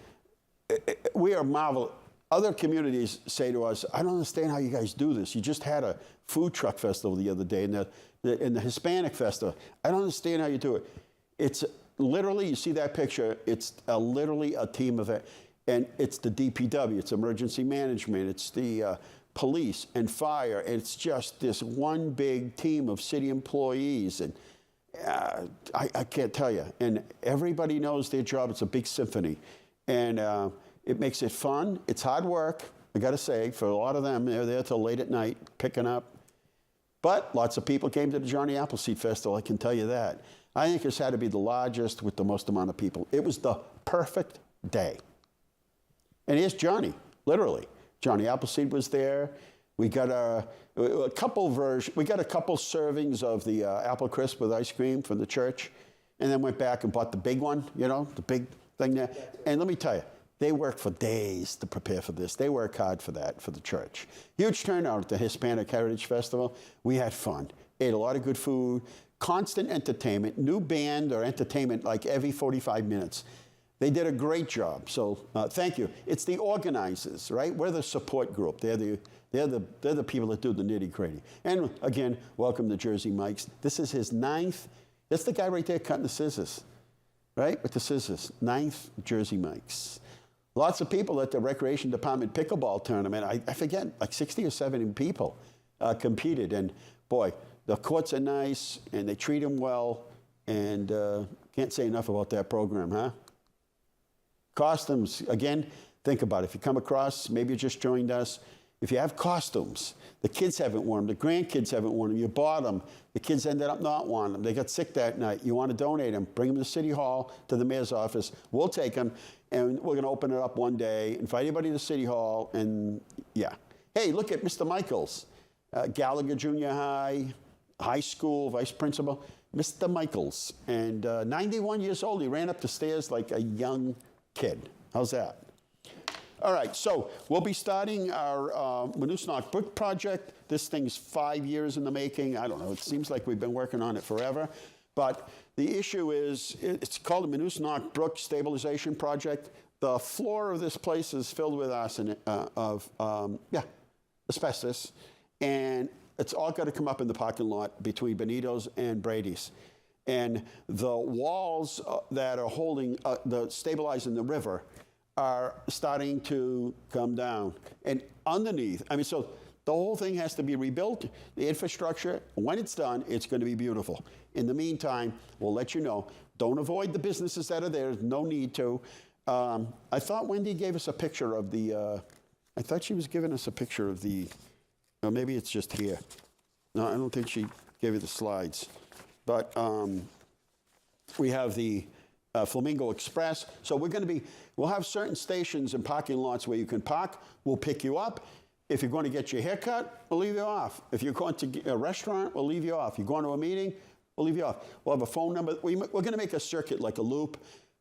we are marvelous. Other communities say to us, I don't understand how you guys do this. You just had a food truck festival the other day and the Hispanic festival. I don't understand how you do it. It's literally, you see that picture, it's literally a team event. And it's the DPW, it's emergency management, it's the police and fire. And it's just this one big team of city employees. And I can't tell you. And everybody knows their job. It's a big symphony. And it makes it fun. It's hard work, I got to say. For a lot of them, they're there till late at night picking up. But lots of people came to the Johnny Appleseed Festival, I can tell you that. I think this had to be the largest with the most amount of people. It was the perfect day. And here's Johnny, literally. Johnny Appleseed was there. We got a couple servings of the apple crisp with ice cream from the church, and then went back and bought the big one, you know, the big thing there. And let me tell you, they worked for days to prepare for this. They worked hard for that, for the church. Huge turnout at the Hispanic Heritage Festival. We had fun. Ate a lot of good food, constant entertainment, new band or entertainment like every 45 minutes. They did a great job, so thank you. It's the organizers, right? We're the support group. They're the people that do the nitty-gritty. And again, welcome to Jersey Mike's. This is his 9th. That's the guy right there cutting the scissors, right? With the scissors. 9th Jersey Mike's. Lots of people at the Recreation Department pickleball tournament. I forget, like 60 or 70 people competed. And boy, the courts are nice, and they treat them well. And can't say enough about that program, huh? Costumes, again, think about it. If you come across, maybe you just joined us. If you have costumes, the kids haven't worn them, the grandkids haven't worn them, you bought them, the kids ended up not wanting them, they got sick that night, you want to donate them, bring them to City Hall, to the mayor's office, we'll take them, and we're going to open it up one day, invite anybody to City Hall, and yeah. Hey, look at Mr. Michaels, Gallagher Junior High, high school, vice principal, Mr. Michaels, and 91 years old, he ran up the stairs like a young kid. How's that? All right, so we'll be starting our Manusnock Brook project. This thing's 5 years in the making. I don't know, it seems like we've been working on it forever. But the issue is, it's called the Manusnock Brook Stabilization Project. The floor of this place is filled with arsenic, asbestos. And it's all got to come up in the parking lot between Benito's and Brady's. And the walls that are holding, stabilizing the river are starting to come down. And underneath, I mean, so the whole thing has to be rebuilt, the infrastructure. When it's done, it's going to be beautiful. In the meantime, we'll let you know. Don't avoid the businesses that are there. There's no need to. I thought Wendy gave us a picture of the, I thought she was giving us a picture of the, or maybe it's just here. No, I don't think she gave you the slides. But we have the Flamingo Express. So we'll have certain stations and parking lots where you can park. We'll pick you up. If you're going to get your hair cut, we'll leave you off. If you're going to a restaurant, we'll leave you off. You're going to a meeting, we'll leave you off. We'll have a phone number. We're going to make a circuit like a loop.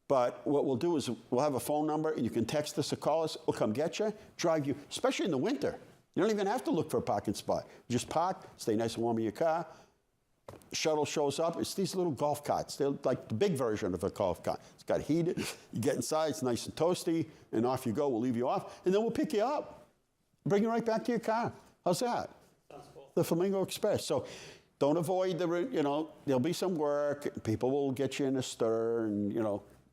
But what we'll do is we'll have a phone number, and you can text us or call us. We'll come get you, drive you, especially in the winter. You don't even have to look for a parking spot. You just park, stay nice and warm in your car. Shuttle shows up. It's these little golf carts. They're like the big version of a golf cart. It's got heated. You get inside, it's nice and toasty, and off you go. We'll leave you off, and then we'll pick you up, bring you right back to your car. How's that? Sounds cool. The The Flamingo Express. So don't avoid there'll be some work. People will get you in a stir, and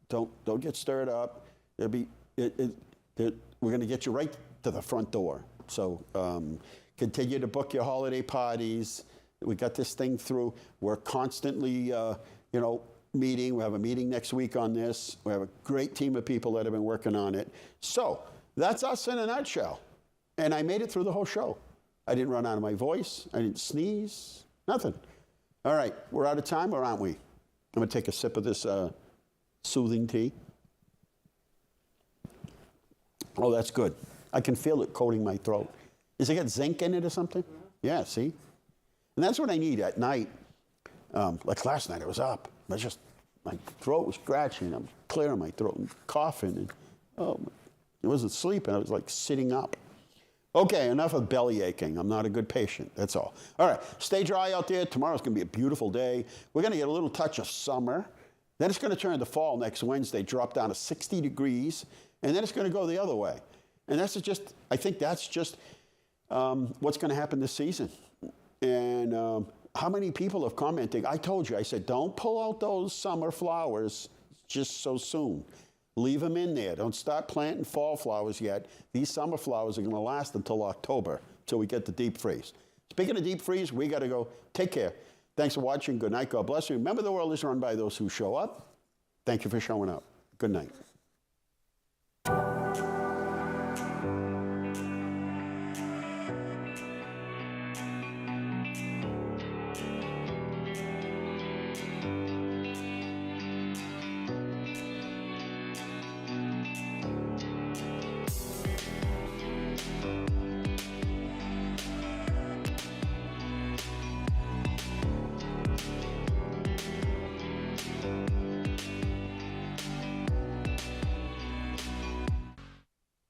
don't get stirred up. There'll be we're going to get you right to the front door. So continue to book your holiday parties. We got this thing through. We're constantly, meeting. We have a meeting next week on this. We have a great team of people that have been working on it. So that's us in a nutshell. And I made it through the whole show. I didn't run out of my voice. I didn't sneeze. Nothing. All right, we're out of time, or aren't we? I'm going to take a sip of this soothing tea. Oh, that's good. I can feel it coating my throat. Does it got zinc in it or something? Yeah, see? And that's what I need at night. Like last night, I was up. I was just my throat was scratching. I'm clearing my throat and coughing. And, I wasn't sleeping. I was like sitting up. Okay, enough of belly aching. I'm not a good patient, that's all. All right, stay dry out there. Tomorrow's going to be a beautiful day. We're going to get a little touch of summer. Then it's going to turn to fall next Wednesday, drop down to 60 degrees, and then it's going to go the other way. And that's just, I think that's just what's going to happen this season. And how many people have commented? I told you, I said, don't pull out those summer flowers just so soon. Leave them in there. Don't start planting fall flowers yet. These summer flowers are going to last until October, till we get the deep freeze. Speaking of deep freeze, we got to go. Take care. Thanks for watching. Good night. God bless you. Remember, the world is run by those who show up. Thank you for showing up. Good night.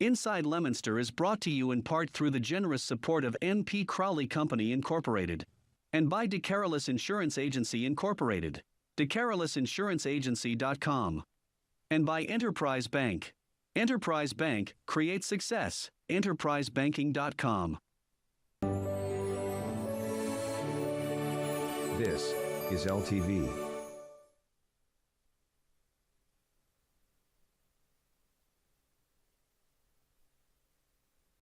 Inside Leominster is brought to you in part through the generous support of N.P. Crowley Company Incorporated and by DeCarolis Insurance Agency Incorporated, DeCarolisInsuranceAgency.com, and by Enterprise Bank. Enterprise Bank creates success. EnterpriseBanking.com. This is LTV.